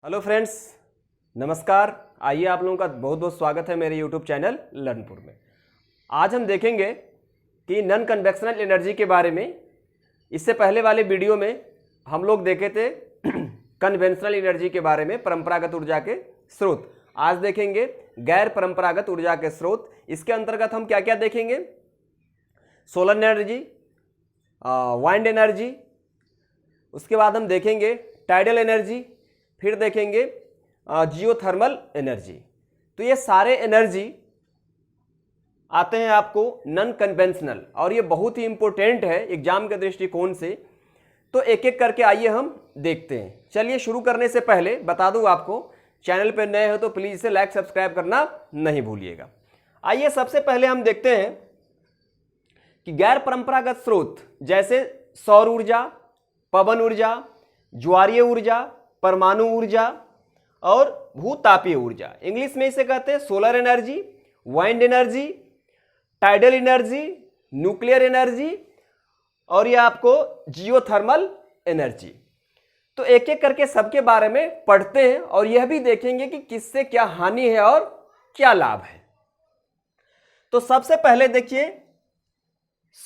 Hello friends, नमस्कार। आइए, आप लोगों का बहुत बहुत स्वागत है मेरे यूट्यूब चैनल लर्नपुर में। आज हम देखेंगे कि नॉन कन्वेक्शनल एनर्जी के बारे में। इससे पहले वाले वीडियो में हम लोग देखे थे कन्वेंशनल एनर्जी के बारे में, परंपरागत ऊर्जा के स्रोत। आज देखेंगे गैर परंपरागत ऊर्जा के स्रोत। इसके अंतर्गत हम क्या क्या देखेंगे? सोलर एनर्जी, वाइंड एनर्जी, उसके बाद हम देखेंगे टाइडल एनर्जी, फिर देखेंगे जियोथर्मल एनर्जी। तो ये सारे एनर्जी आते हैं आपको नॉन कन्वेंशनल, और ये बहुत ही इंपॉर्टेंट है एग्जाम के दृष्टिकोण से। तो एक एक करके आइए हम देखते हैं। चलिए, शुरू करने से पहले बता दूं आपको, चैनल पर नए हो तो प्लीज इसे लाइक सब्सक्राइब करना नहीं भूलिएगा। आइए, सबसे पहले हम देखते हैं कि गैर परंपरागत स्रोत जैसे सौर ऊर्जा, पवन ऊर्जा, ज्वारीय ऊर्जा, परमाणु ऊर्जा और भूतापीय ऊर्जा, इंग्लिश में इसे कहते हैं solar energy, wind energy, tidal energy, nuclear energy और ये आपको जियोथर्मल एनर्जी। तो एक एक करके सबके बारे में पढ़ते हैं और यह भी देखेंगे कि किससे क्या हानि है और क्या लाभ है। तो सबसे पहले देखिए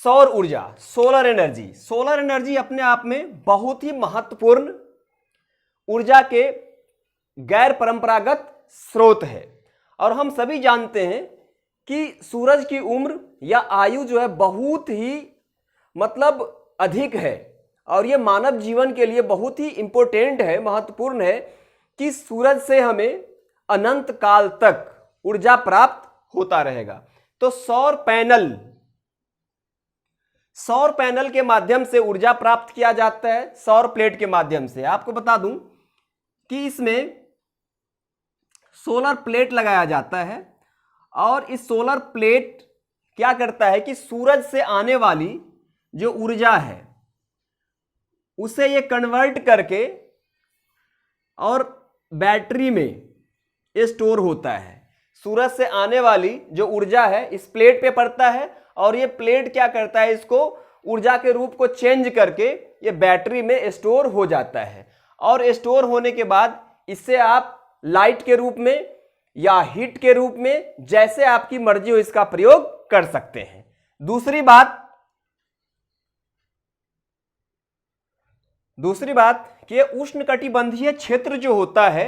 सौर ऊर्जा, सोलर एनर्जी। सोलर एनर्जी अपने आप में बहुत ही महत्वपूर्ण ऊर्जा के गैर परंपरागत स्रोत है। और हम सभी जानते हैं कि सूरज की उम्र या आयु जो है बहुत ही अधिक है, और ये मानव जीवन के लिए बहुत ही इंपॉर्टेंट है, महत्वपूर्ण है कि सूरज से हमें अनंत काल तक ऊर्जा प्राप्त होता रहेगा। तो सौर पैनल के माध्यम से ऊर्जा प्राप्त किया जाता है, सौर प्लेट के माध्यम से। आपको बता दूं कि इसमें सोलर प्लेट लगाया जाता है, और इस सोलर प्लेट क्या करता है कि सूरज से आने वाली जो ऊर्जा है उसे ये कन्वर्ट करके और बैटरी में स्टोर होता है। सूरज से आने वाली जो ऊर्जा है इस प्लेट पे पड़ता है, और ये प्लेट क्या करता है, इसको ऊर्जा के रूप को चेंज करके ये बैटरी में स्टोर हो जाता है। और स्टोर होने के बाद इससे आप लाइट के रूप में या हीट के रूप में, जैसे आपकी मर्जी हो, इसका प्रयोग कर सकते हैं। दूसरी बात कि उष्णकटिबंधीय क्षेत्र जो होता है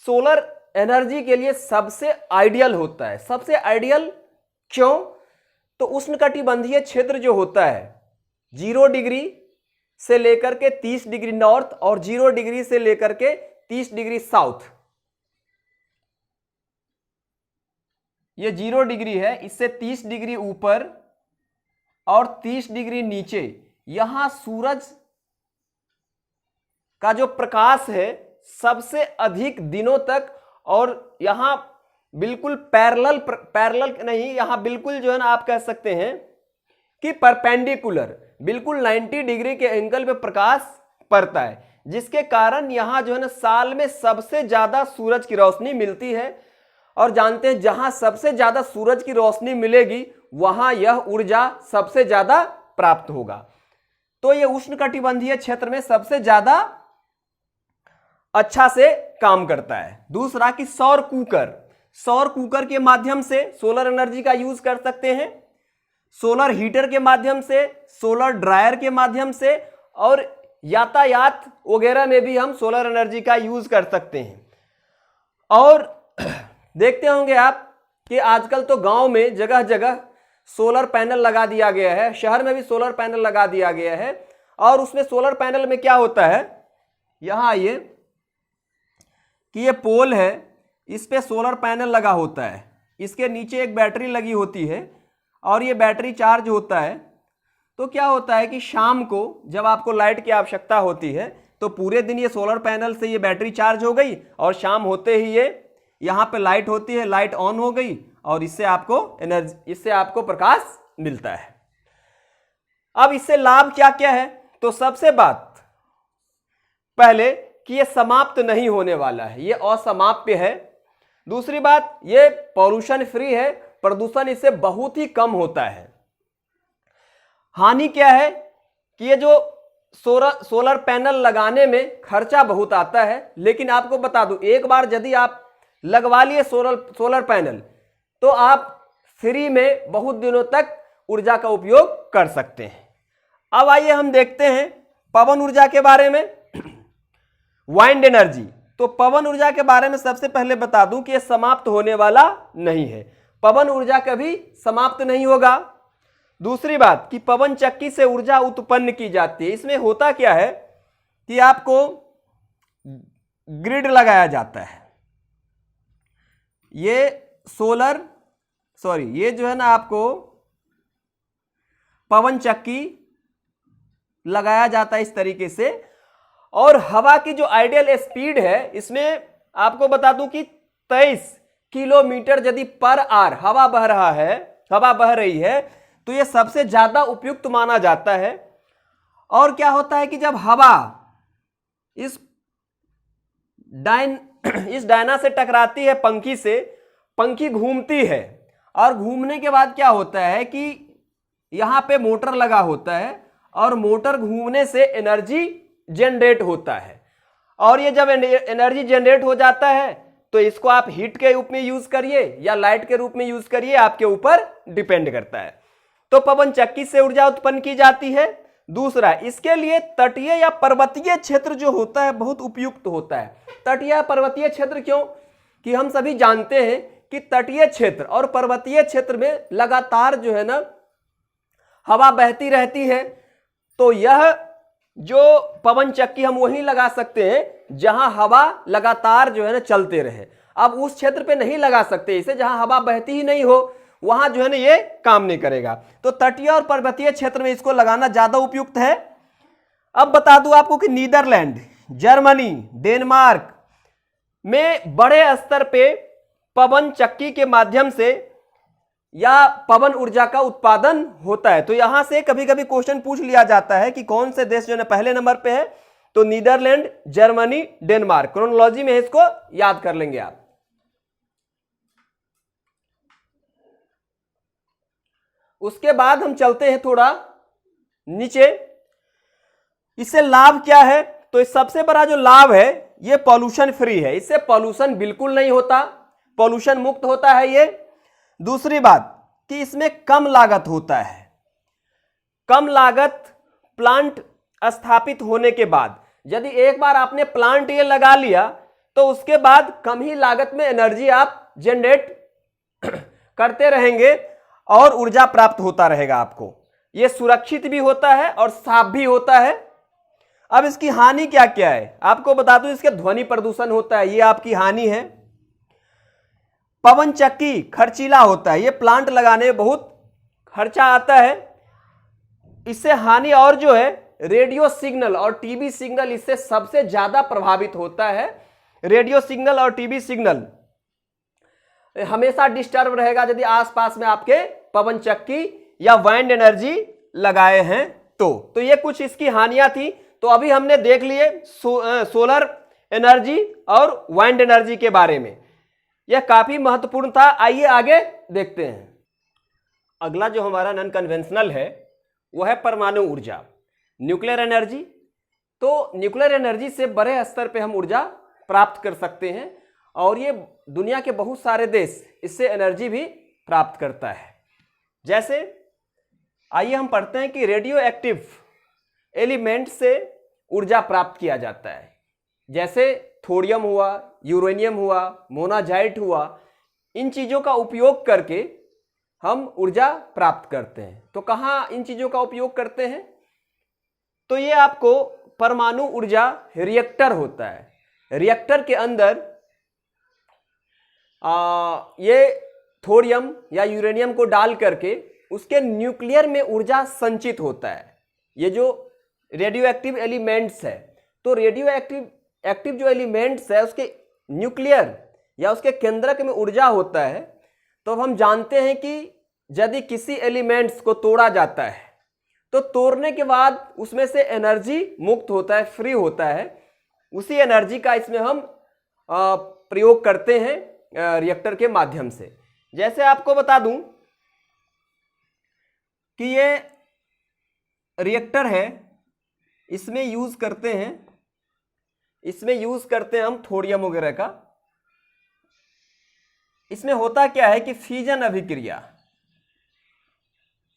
सोलर एनर्जी के लिए सबसे आइडियल होता है। सबसे आइडियल क्यों? तो उष्णकटिबंधीय क्षेत्र जो होता है 0 डिग्री से लेकर के 30 डिग्री नॉर्थ और 0 डिग्री से लेकर के 30 डिग्री साउथ, ये 0 डिग्री है, इससे 30 डिग्री ऊपर और 30 डिग्री नीचे, यहां सूरज का जो प्रकाश है सबसे अधिक दिनों तक, और यहां बिल्कुल पैरेलल नहीं, यहां बिल्कुल जो है ना, आप कह सकते हैं कि परपेंडिकुलर, बिल्कुल 90 डिग्री के एंगल पे प्रकाश पड़ता है, जिसके कारण यहां जो है ना साल में सबसे ज्यादा सूरज की रोशनी मिलती है। और जानते हैं जहां सबसे ज्यादा सूरज की रोशनी मिलेगी वहां यह ऊर्जा सबसे ज्यादा प्राप्त होगा। तो यह उष्णकटिबंधीय क्षेत्र में सबसे ज्यादा अच्छा से काम करता है। दूसरा कि सौर कुकर के माध्यम से सोलर एनर्जी का यूज कर सकते हैं, सोलर हीटर के माध्यम से, सोलर ड्रायर के माध्यम से, और यातायात वगैरह में भी हम सोलर एनर्जी का यूज कर सकते हैं। और देखते होंगे आप कि आजकल तो गांव में जगह जगह सोलर पैनल लगा दिया गया है, शहर में भी सोलर पैनल लगा दिया गया है। और उसमें सोलर पैनल में क्या होता है, यहां आइए कि ये पोल है, इस पे सोलर पैनल लगा होता है, इसके नीचे एक बैटरी लगी होती है, और ये बैटरी चार्ज होता है। तो क्या होता है कि शाम को जब आपको लाइट की आवश्यकता होती है तो पूरे दिन ये सोलर पैनल से ये बैटरी चार्ज हो गई, और शाम होते ही ये यहाँ पे लाइट होती है, लाइट ऑन हो गई, और इससे आपको प्रकाश मिलता है। अब इससे लाभ क्या क्या है? तो सबसे बात पहले कि ये समाप्त नहीं होने वाला है, ये असमाप्य है। दूसरी बात, ये पॉल्यूशन फ्री है, प्रदूषण इससे बहुत ही कम होता है। हानि क्या है कि ये जो सोलर पैनल लगाने में खर्चा बहुत आता है, लेकिन आपको बता दूं, एक बार यदि आप लगवा लिए सोलर पैनल तो आप फ्री में बहुत दिनों तक ऊर्जा का उपयोग कर सकते हैं। अब आइए हम देखते हैं पवन ऊर्जा के बारे में, वाइंड एनर्जी। तो पवन ऊर्जा के बारे में सबसे पहले बता दूं कि यह समाप्त होने वाला नहीं है, पवन ऊर्जा कभी समाप्त नहीं होगा। दूसरी बात कि पवन चक्की से ऊर्जा उत्पन्न की जाती है। इसमें होता क्या है कि आपको ग्रिड लगाया जाता है, ये ये जो है ना, आपको पवन चक्की लगाया जाता है इस तरीके से। और हवा की जो आइडियल स्पीड है, इसमें आपको बता दूं कि 23 किलोमीटर यदि पर आवर हवा बह रही है तो यह सबसे ज्यादा उपयुक्त माना जाता है। और क्या होता है कि जब हवा इस डायना से टकराती है, पंखी घूमती है, और घूमने के बाद क्या होता है कि यहां पे मोटर लगा होता है और मोटर घूमने से एनर्जी जनरेट होता है। और ये जब एनर्जी जनरेट हो जाता है तो इसको आप हीट के रूप में यूज करिए या लाइट के रूप में यूज करिए, आपके ऊपर डिपेंड करता है। तो पवन चक्की से ऊर्जा उत्पन्न की जाती है। दूसरा, इसके लिए तटीय या पर्वतीय क्षेत्र जो होता है बहुत उपयुक्त होता है। तटीय या पर्वतीय क्षेत्र क्यों? कि हम सभी जानते हैं कि तटीय क्षेत्र और पर्वतीय क्षेत्र में लगातार जो है ना हवा बहती रहती है। तो यह जो पवन चक्की हम वहीं लगा सकते हैं जहां हवा लगातार जो है ना चलते रहे। अब उस क्षेत्र पे नहीं लगा सकते इसे जहां हवा बहती ही नहीं हो, वहां जो है ना ये काम नहीं करेगा। तो तटीय और पर्वतीय क्षेत्र में इसको लगाना ज्यादा उपयुक्त है। अब बता दूं आपको कि नीदरलैंड, जर्मनी, डेनमार्क में बड़े स्तर पे पवन चक्की के माध्यम से या पवन ऊर्जा का उत्पादन होता है। तो यहां से कभी कभी क्वेश्चन पूछ लिया जाता है कि कौन से देश जो है पहले नंबर पे है, तो नीदरलैंड, जर्मनी, डेनमार्क। क्रोनोलॉजी में इसको याद कर लेंगे आप। उसके बाद हम चलते हैं थोड़ा नीचे। इससे लाभ क्या है? तो इस सबसे बड़ा जो लाभ है ये पॉल्यूशन फ्री है, इससे पॉल्यूशन बिल्कुल नहीं होता, पॉल्यूशन मुक्त होता है ये। दूसरी बात कि इसमें कम लागत होता है। कम लागत प्लांट स्थापित होने के बाद, यदि एक बार आपने प्लांट ये लगा लिया तो उसके बाद कम ही लागत में एनर्जी आप जनरेट करते रहेंगे और ऊर्जा प्राप्त होता रहेगा आपको। ये सुरक्षित भी होता है और साफ भी होता है। अब इसकी हानि क्या क्या है आपको बता दूं। इसके ध्वनि प्रदूषण होता है, ये आपकी हानि है। पवन चक्की खर्चीला होता है, ये प्लांट लगाने में बहुत खर्चा आता है। इससे हानि और जो है रेडियो सिग्नल और टीवी सिग्नल इससे सबसे ज्यादा प्रभावित होता है। रेडियो सिग्नल और टीवी सिग्नल हमेशा डिस्टर्ब रहेगा यदि आसपास में आपके पवन चक्की या वाइंड एनर्जी लगाए हैं तो ये कुछ इसकी हानियां थी। तो अभी हमने देख लिए सोलर एनर्जी और वाइंड एनर्जी के बारे में, यह काफी महत्वपूर्ण था। आइए आगे देखते हैं। अगला जो हमारा नॉन कन्वेंशनल है वह है परमाणु ऊर्जा, न्यूक्लियर एनर्जी। तो न्यूक्लियर एनर्जी से बड़े स्तर पे हम ऊर्जा प्राप्त कर सकते हैं और ये दुनिया के बहुत सारे देश इससे एनर्जी भी प्राप्त करता है। जैसे आइए हम पढ़ते हैं कि रेडियो एक्टिव एलिमेंट से ऊर्जा प्राप्त किया जाता है। जैसे थोरियम हुआ, यूरेनियम हुआ, मोनाजाइट हुआ, इन चीज़ों का उपयोग करके हम ऊर्जा प्राप्त करते हैं। तो कहाँ इन चीज़ों का उपयोग करते हैं? तो ये आपको परमाणु ऊर्जा रिएक्टर होता है। रिएक्टर के अंदर ये थोरियम या यूरेनियम को डाल करके उसके न्यूक्लियर में ऊर्जा संचित होता है। ये जो रेडियो एक्टिव एलिमेंट्स है, तो रेडियो एक्टिव जो एलिमेंट्स है उसके न्यूक्लियर या उसके केंद्रक में ऊर्जा होता है। तो हम जानते हैं कि यदि किसी एलिमेंट्स को तोड़ा जाता है तो तोड़ने के बाद उसमें से एनर्जी मुक्त होता है, फ्री होता है। उसी एनर्जी का इसमें हम प्रयोग करते हैं रिएक्टर के माध्यम से। जैसे आपको बता दूं कि ये रिएक्टर है, इसमें यूज करते हैं, हम थोरियम वगैरह का। इसमें होता क्या है कि फिजन अभिक्रिया,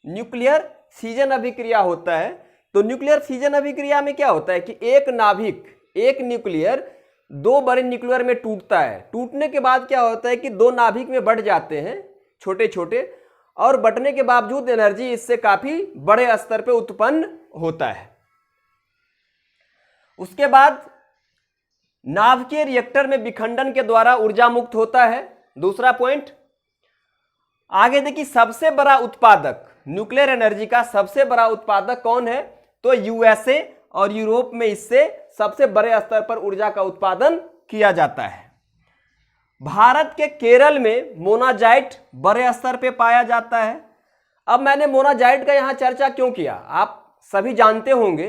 न्यूक्लियर फिजन अभिक्रिया होता है। तो न्यूक्लियर फिजन अभिक्रिया में क्या होता है कि एक नाभिक, एक न्यूक्लियर दो बड़े न्यूक्लियर में टूटता है। टूटने के बाद क्या होता है कि दो नाभिक में बढ़ जाते हैं छोटे छोटे, और बंटने के बावजूद एनर्जी इससे काफी बड़े स्तर पे उत्पन्न होता है। उसके बाद नाभिकीय रिएक्टर में विखंडन के द्वारा ऊर्जा मुक्त होता है। दूसरा पॉइंट, आगे देखिए सबसे बड़ा उत्पादक न्यूक्लियर एनर्जी का सबसे बड़ा उत्पादक कौन है? तो यूएसए और यूरोप में इससे सबसे बड़े स्तर पर ऊर्जा का उत्पादन किया जाता है। भारत के केरल में मोनाजाइट बड़े स्तर पे पाया जाता है। अब मैंने मोनाजाइट का यहां चर्चा क्यों किया? आप सभी जानते होंगे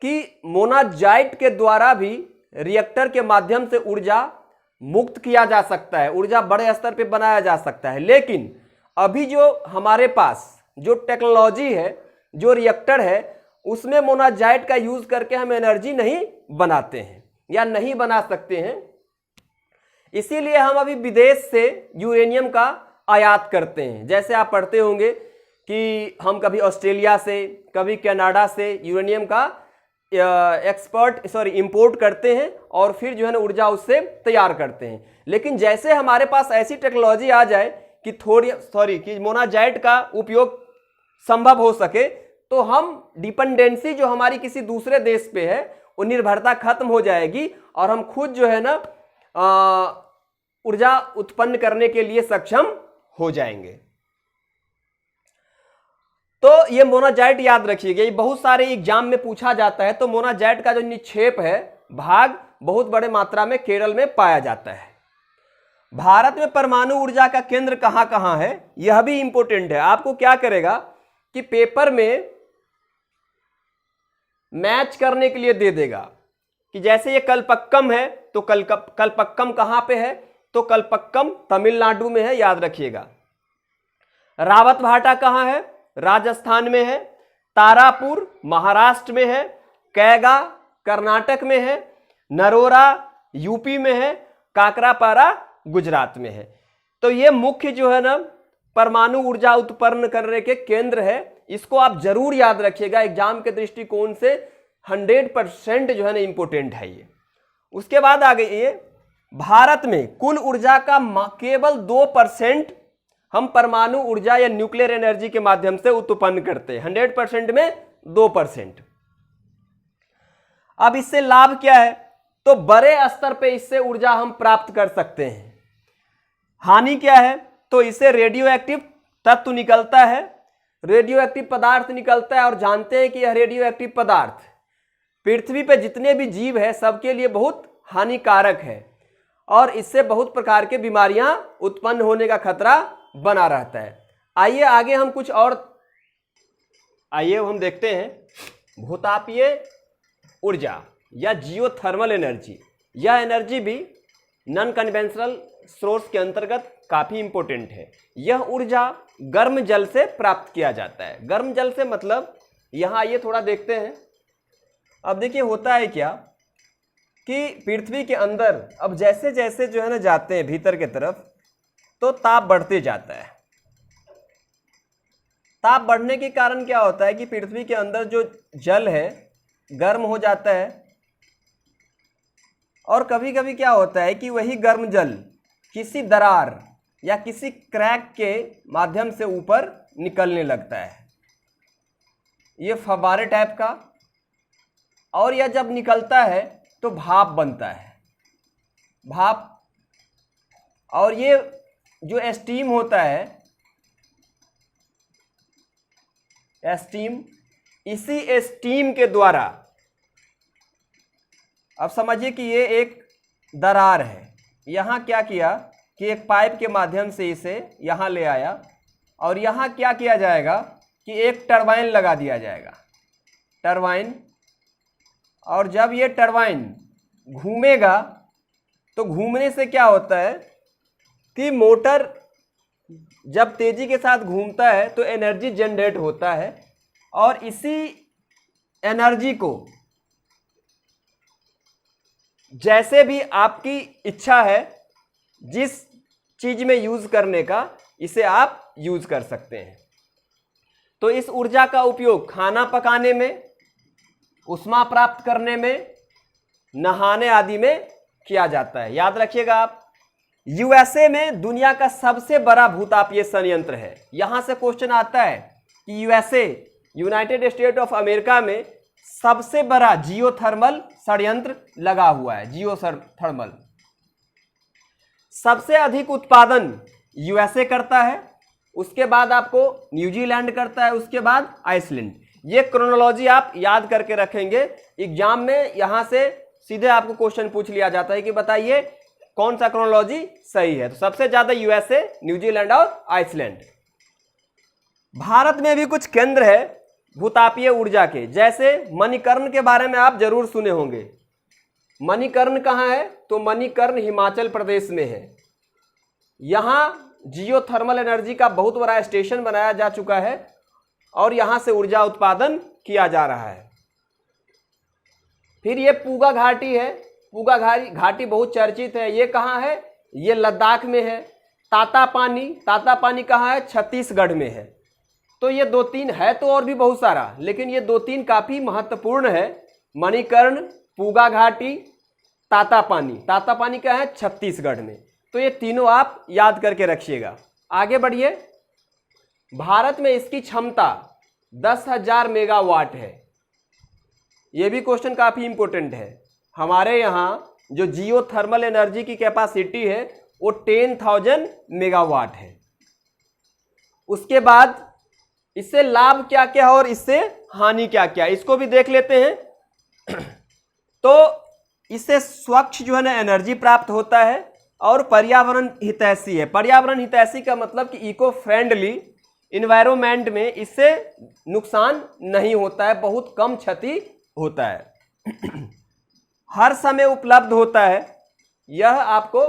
कि मोनाजाइट के द्वारा भी रिएक्टर के माध्यम से ऊर्जा मुक्त किया जा सकता है, ऊर्जा बड़े स्तर पे बनाया जा सकता है। लेकिन अभी जो हमारे पास जो टेक्नोलॉजी है, जो रिएक्टर है, उसमें मोनाजाइट का यूज करके हम एनर्जी नहीं बनाते हैं या नहीं बना सकते हैं। इसीलिए हम अभी विदेश से यूरेनियम का आयात करते हैं। जैसे आप पढ़ते होंगे कि हम कभी ऑस्ट्रेलिया से, कभी कनाडा से यूरेनियम का इंपोर्ट करते हैं और फिर जो है ना ऊर्जा उससे तैयार करते हैं। लेकिन जैसे हमारे पास ऐसी टेक्नोलॉजी आ जाए कि मोनाजाइट का उपयोग संभव हो सके, तो हम डिपेंडेंसी जो हमारी किसी दूसरे देश पे है, वो निर्भरता खत्म हो जाएगी और हम खुद जो है ना ऊर्जा उत्पन्न करने के लिए सक्षम हो जाएंगे। तो ये मोनाजाइट याद रखिएगा, ये बहुत सारे एग्जाम में पूछा जाता है। तो मोनाजाइट का जो निक्षेप है भाग बहुत बड़े मात्रा में केरल में पाया जाता है। भारत में परमाणु ऊर्जा का केंद्र कहां कहां है, यह भी इंपॉर्टेंट है। आपको क्या करेगा कि पेपर में मैच करने के लिए दे देगा कि जैसे ये कलपक्कम है तो कलपक्कम कहां पे है? तो कलपक्कम तमिलनाडु में है, याद रखिएगा। रावत भाटा कहां है? राजस्थान में है। तारापुर महाराष्ट्र में है। कैगा कर्नाटक में है। नरोरा यूपी में है। काकरापारा गुजरात में है। तो ये मुख्य जो है ना परमाणु ऊर्जा उत्पन्न करने के केंद्र है। इसको आप जरूर याद रखिएगा, एग्जाम के दृष्टिकोण से 100% जो है ना इंपोर्टेंट है ये। उसके बाद आ गई ये, भारत में कुल ऊर्जा का केवल 2% हम परमाणु ऊर्जा या न्यूक्लियर एनर्जी के माध्यम से उत्पन्न करते हैं, 100% में 2%। अब इससे लाभ क्या है? तो बड़े स्तर पे इससे ऊर्जा हम प्राप्त कर सकते हैं। हानि क्या है? तो इससे रेडियो एक्टिव तत्व निकलता है, रेडियो एक्टिव पदार्थ निकलता है। और जानते हैं कि यह रेडियो एक्टिव पदार्थ पृथ्वी पे जितने भी जीव है सबके लिए बहुत हानिकारक है और इससे बहुत प्रकार के बीमारियां उत्पन्न होने का खतरा बना रहता है। आइए आगे हम कुछ और हम देखते हैं भूतापीय ऊर्जा या जियोथर्मल एनर्जी। यह एनर्जी भी नॉन कन्वेंशनल सोर्स के अंतर्गत काफी इंपॉर्टेंट है। यह ऊर्जा गर्म जल से प्राप्त किया जाता है। गर्म जल से मतलब, यहां आइए थोड़ा देखते हैं। अब देखिए होता है क्या कि पृथ्वी के अंदर अब जैसे जैसे जो है ना जाते हैं भीतर के तरफ, तो ताप बढ़ते जाता है। ताप बढ़ने के कारण क्या होता है कि पृथ्वी के अंदर जो जल है गर्म हो जाता है और कभी कभी क्या होता है कि वही गर्म जल किसी दरार या किसी क्रैक के माध्यम से ऊपर निकलने लगता है, ये फव्वारे टाइप का। और यह जब निकलता है तो भाप बनता है, भाप। और ये जो स्टीम होता है, स्टीम, इसी स्टीम के द्वारा, अब समझिए कि ये एक दरार है। यहाँ क्या किया कि एक पाइप के माध्यम से इसे यहाँ ले आया और यहाँ क्या किया जाएगा कि एक टरबाइन लगा दिया जाएगा, टरबाइन। और जब ये टरबाइन घूमेगा तो घूमने से क्या होता है कि मोटर जब तेजी के साथ घूमता है तो एनर्जी जनरेट होता है और इसी एनर्जी को जैसे भी आपकी इच्छा है जिस चीज में यूज करने का, इसे आप यूज कर सकते हैं। तो इस ऊर्जा का उपयोग खाना पकाने में, ऊष्मा प्राप्त करने में, नहाने आदि में किया जाता है। याद रखिएगा आप, यूएसए में दुनिया का सबसे बड़ा भूतापीय संयंत्र है। यहां से क्वेश्चन आता है कि USA, United state of America में सबसे बड़ा जियोथर्मल संयंत्र लगा हुआ है। जियोथर्मल सबसे अधिक उत्पादन यूएसए करता है, उसके बाद आपको न्यूजीलैंड करता है, उसके बाद आइसलैंड। ये क्रोनोलॉजी आप याद करके रखेंगे, एग्जाम में यहां से सीधे आपको क्वेश्चन पूछ लिया जाता है कि बताइए कौन सा क्रोनोलॉजी सही है। तो सबसे ज्यादा यूएसए, न्यूजीलैंड और आइसलैंड। भारत में भी कुछ केंद्र है भूतापीय ऊर्जा के, जैसे मणिकर्ण के बारे में आप जरूर सुने होंगे। मणिकर्ण कहाँ है? तो मणिकर्ण हिमाचल प्रदेश में है। यहां जियोथर्मल एनर्जी का बहुत बड़ा स्टेशन बनाया जा चुका है और यहां से ऊर्जा उत्पादन किया जा रहा है। फिर ये पूगा घाटी है। पूगा घाटी बहुत चर्चित है। ये कहाँ है? ये लद्दाख में है। ताता पानी कहाँ है? छत्तीसगढ़ में है। तो ये 2-3 है, तो और भी बहुत सारा, लेकिन ये 2-3 काफी महत्वपूर्ण है। मणिकर्ण, पूगा घाटी, ताता पानी क्या है? छत्तीसगढ़ में। तो ये तीनों आप याद करके रखिएगा। आगे बढ़िए। भारत में इसकी क्षमता 10,000 मेगावाट है। यह भी क्वेश्चन काफी इंपॉर्टेंट है। हमारे यहाँ जो जियोथर्मल एनर्जी की कैपेसिटी है वो 10,000 मेगावाट है। उसके बाद इससे लाभ क्या क्या है और इससे हानि क्या क्या, इसको भी देख लेते हैं। तो इससे स्वच्छ जो है ना एनर्जी प्राप्त होता है और पर्यावरण हितैषी है। पर्यावरण हितैषी का मतलब कि इको फ्रेंडली इन्वायरमेंट में इससे नुकसान नहीं होता है, बहुत कम क्षति होता है। हर समय उपलब्ध होता है। यह आपको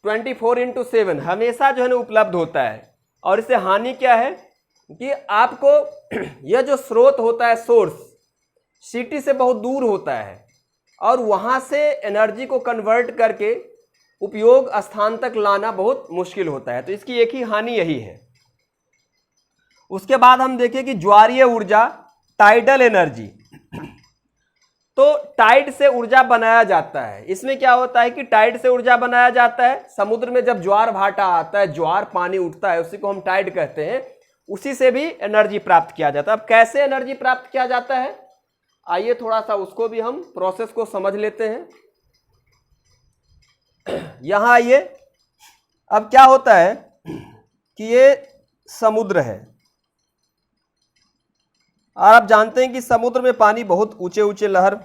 24/7 हमेशा जो है ना उपलब्ध होता है। और इससे हानि क्या है कि आपको यह जो स्रोत होता है, सोर्स सिटी से बहुत दूर होता है और वहां से एनर्जी को कन्वर्ट करके उपयोग स्थान तक लाना बहुत मुश्किल होता है। तो इसकी एक ही हानि यही है। उसके बाद हम देखें कि ज्वारीय ऊर्जा, टाइडल एनर्जी। तो टाइड से ऊर्जा बनाया जाता है। इसमें क्या होता है कि टाइड से ऊर्जा बनाया जाता है। समुद्र में जब ज्वार भाटा आता है, ज्वार पानी उठता है, उसी को हम टाइड कहते हैं। उसी से भी एनर्जी प्राप्त किया जाता है। अब कैसे एनर्जी प्राप्त किया जाता है, आइए थोड़ा सा उसको भी हम प्रोसेस को समझ लेते हैं। यहां आइए। अब क्या होता है कि ये समुद्र है और आप जानते हैं कि समुद्र में पानी बहुत ऊंचे ऊंचे लहर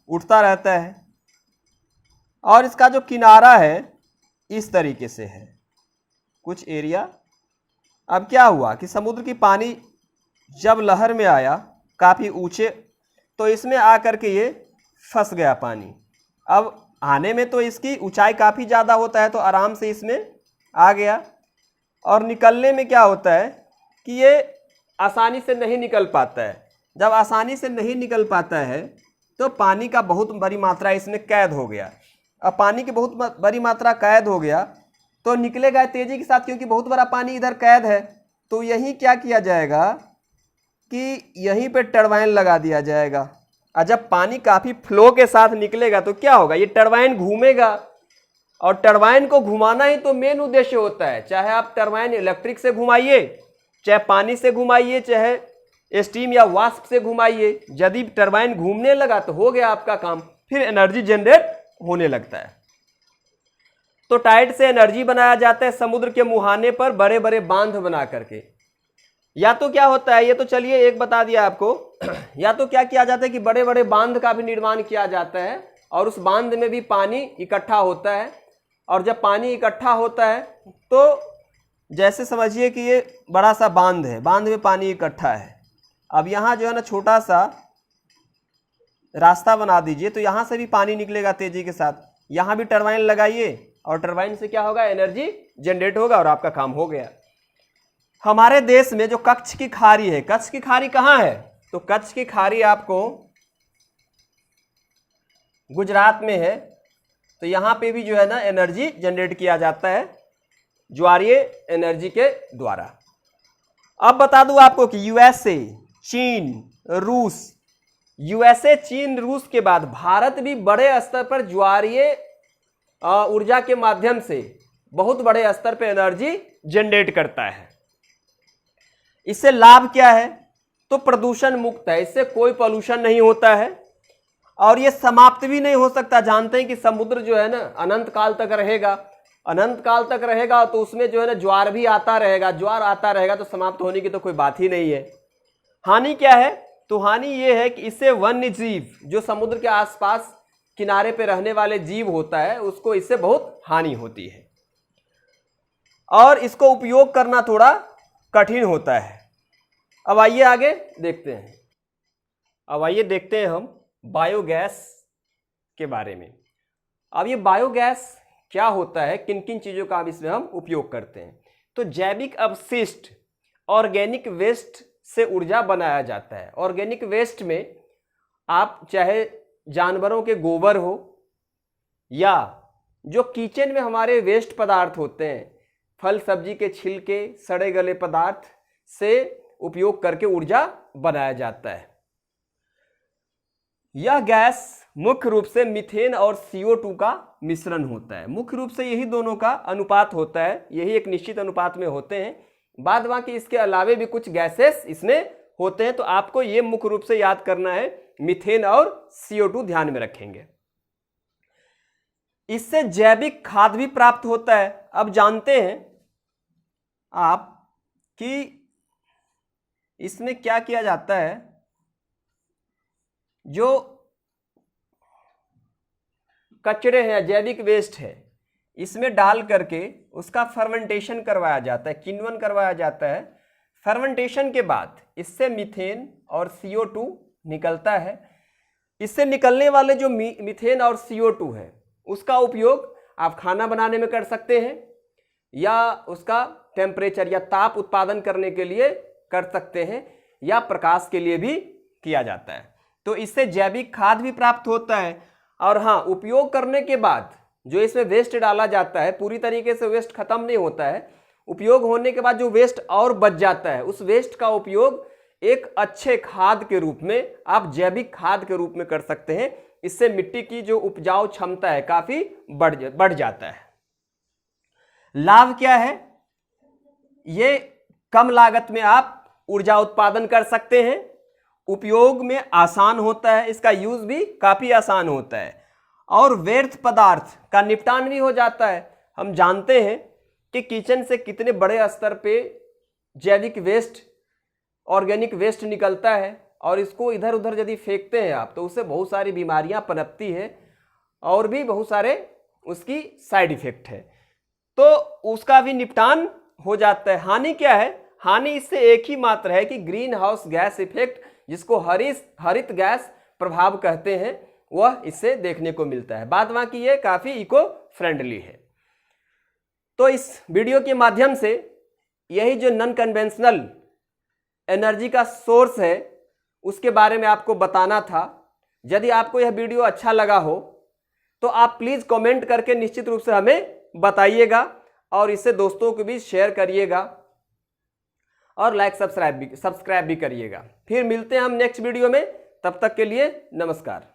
उठता रहता है और इसका जो किनारा है इस तरीके से है कुछ एरिया। अब क्या हुआ कि समुद्र की पानी जब लहर में आया काफ़ी ऊंचे, तो इसमें आकर के ये फंस गया पानी। अब आने में तो इसकी ऊंचाई काफ़ी ज़्यादा होता है, तो आराम से इसमें आ गया। और निकलने में क्या होता है कि ये आसानी से नहीं निकल पाता है। जब आसानी से नहीं निकल पाता है तो पानी का बहुत बड़ी मात्रा इसमें कैद हो गया। अब पानी की बहुत बड़ी मात्रा कैद हो गया तो निकलेगा तेजी के साथ, क्योंकि बहुत बड़ा पानी इधर कैद है। तो यही क्या किया जाएगा कि यहीं पे टरबाइन लगा दिया जाएगा। और जब पानी काफ़ी फ्लो के साथ निकलेगा तो क्या होगा, ये टरबाइन घूमेगा। और टरबाइन को घुमाना ही तो मेन उद्देश्य होता है। चाहे आप टरबाइन इलेक्ट्रिक से घुमाइए, चाहे पानी से घुमाइए, चाहे स्टीम या वाष्प से घुमाइए, यदि टरबाइन घूमने लगा तो हो गया आपका काम, फिर एनर्जी जनरेट होने लगता है। तो टाइड से एनर्जी बनाया जाता है समुद्र के मुहाने पर बड़े बड़े बांध बना करके। या तो क्या होता है, ये तो चलिए एक बता दिया आपको, या तो क्या किया जाता है कि बड़े बड़े बांध का भी निर्माण किया जाता है और उस बांध में भी पानी इकट्ठा होता है। और जब पानी इकट्ठा होता है तो जैसे समझिए कि ये बड़ा सा बांध है, बांध में पानी इकट्ठा है। अब यहाँ जो है ना छोटा सा रास्ता बना दीजिए, तो यहाँ से भी पानी निकलेगा तेजी के साथ। यहाँ भी टरबाइन लगाइए और टरबाइन से क्या होगा, एनर्जी जनरेट होगा और आपका काम हो गया। हमारे देश में जो कच्छ की खाड़ी है, कच्छ की खाड़ी कहाँ है, तो कच्छ की खाड़ी आपको गुजरात में है। तो यहाँ पे भी जो है ना एनर्जी जनरेट किया जाता है ज्वारीय एनर्जी के द्वारा। अब बता दूं आपको कि यूएसए, चीन, रूस, यूएसए, चीन, रूस के बाद भारत भी बड़े स्तर पर ज्वारीय ऊर्जा के माध्यम से बहुत बड़े स्तर पर एनर्जी जनरेट करता है। इससे लाभ क्या है? तो प्रदूषण मुक्त है, इससे कोई पॉल्यूशन नहीं होता है और ये समाप्त भी नहीं हो सकता। जानते हैं कि समुद्र जो है ना अनंत काल तक रहेगा, अनंत काल तक रहेगा तो उसमें जो है ना ज्वार भी आता रहेगा, ज्वार आता रहेगा तो समाप्त होने की तो कोई बात ही नहीं है। हानि क्या है? तो हानि ये है कि इससे वन्य जीव जो समुद्र के आसपास किनारे पे रहने वाले जीव होता है उसको इससे बहुत हानि होती है और इसको उपयोग करना थोड़ा कठिन होता है। अब आइए आगे देखते हैं। अब आइए देखते हैं हम बायोगैस के बारे में। अब ये बायोगैस क्या होता है, किन किन चीज़ों का इसमें हम उपयोग करते हैं। तो जैविक अपशिष्ट, ऑर्गेनिक वेस्ट से ऊर्जा बनाया जाता है। ऑर्गेनिक वेस्ट में आप चाहे जानवरों के गोबर हो या जो किचन में हमारे वेस्ट पदार्थ होते हैं, फल सब्जी के छिलके, सड़े गले पदार्थ से उपयोग करके ऊर्जा बनाया जाता है। यह गैस मुख्य रूप से मीथेन और CO2 का मिश्रण होता है। मुख्य रूप से यही दोनों का अनुपात होता है, यही एक निश्चित अनुपात में होते हैं। बाद बाकी इसके अलावे भी कुछ गैसेस इसमें होते हैं, तो आपको ये मुख्य रूप से याद करना है, मीथेन और CO2 ध्यान में रखेंगे। इससे जैविक खाद भी प्राप्त होता है। अब जानते हैं आप कि इसमें क्या किया जाता है, जो कचरे हैं, जैविक वेस्ट है, इसमें डाल करके उसका फर्मेंटेशन करवाया जाता है, किण्वन करवाया जाता है। फर्मेंटेशन के बाद इससे मीथेन और CO2 निकलता है। इससे निकलने वाले जो मीथेन और CO2 है उसका उपयोग आप खाना बनाने में कर सकते हैं या उसका टेम्परेचर या ताप उत्पादन करने के लिए कर सकते हैं या प्रकाश के लिए भी किया जाता है। तो इससे जैविक खाद भी प्राप्त होता है। और हाँ, उपयोग करने के बाद जो इसमें वेस्ट डाला जाता है, पूरी तरीके से वेस्ट खत्म नहीं होता है। उपयोग होने के बाद जो वेस्ट और बच जाता है, उस वेस्ट का उपयोग एक अच्छे खाद के रूप में, आप जैविक खाद के रूप में कर सकते हैं। इससे मिट्टी की जो उपजाऊ क्षमता है काफी बढ़ जाता है। लाभ क्या है? ये कम लागत में आप ऊर्जा उत्पादन कर सकते हैं, उपयोग में आसान होता है, इसका यूज भी काफी आसान होता है और व्यर्थ पदार्थ का निपटान भी हो जाता है। हम जानते हैं कि किचन से कितने बड़े स्तर पे जैविक वेस्ट, ऑर्गेनिक वेस्ट निकलता है और इसको इधर उधर यदि फेंकते हैं आप तो उससे बहुत सारी बीमारियां पनपती है और भी बहुत सारे उसकी साइड इफेक्ट है, तो उसका भी निपटान हो जाता है। हानि क्या है? हानि इससे एक ही मात्र है कि ग्रीन हाउस गैस इफेक्ट, जिसको हरित गैस प्रभाव कहते हैं, वह इससे देखने को मिलता है। बाद बाकी ये काफी इको फ्रेंडली है। तो इस वीडियो के माध्यम से यही जो नॉन कन्वेंशनल एनर्जी का सोर्स है उसके बारे में आपको बताना था। यदि आपको यह वीडियो अच्छा लगा हो तो आप प्लीज कमेंट करके निश्चित रूप से हमें बताइएगा और इसे दोस्तों को भी शेयर करिएगा और लाइक सब्सक्राइब भी करिएगा। फिर मिलते हैं हम नेक्स्ट वीडियो में, तब तक के लिए नमस्कार।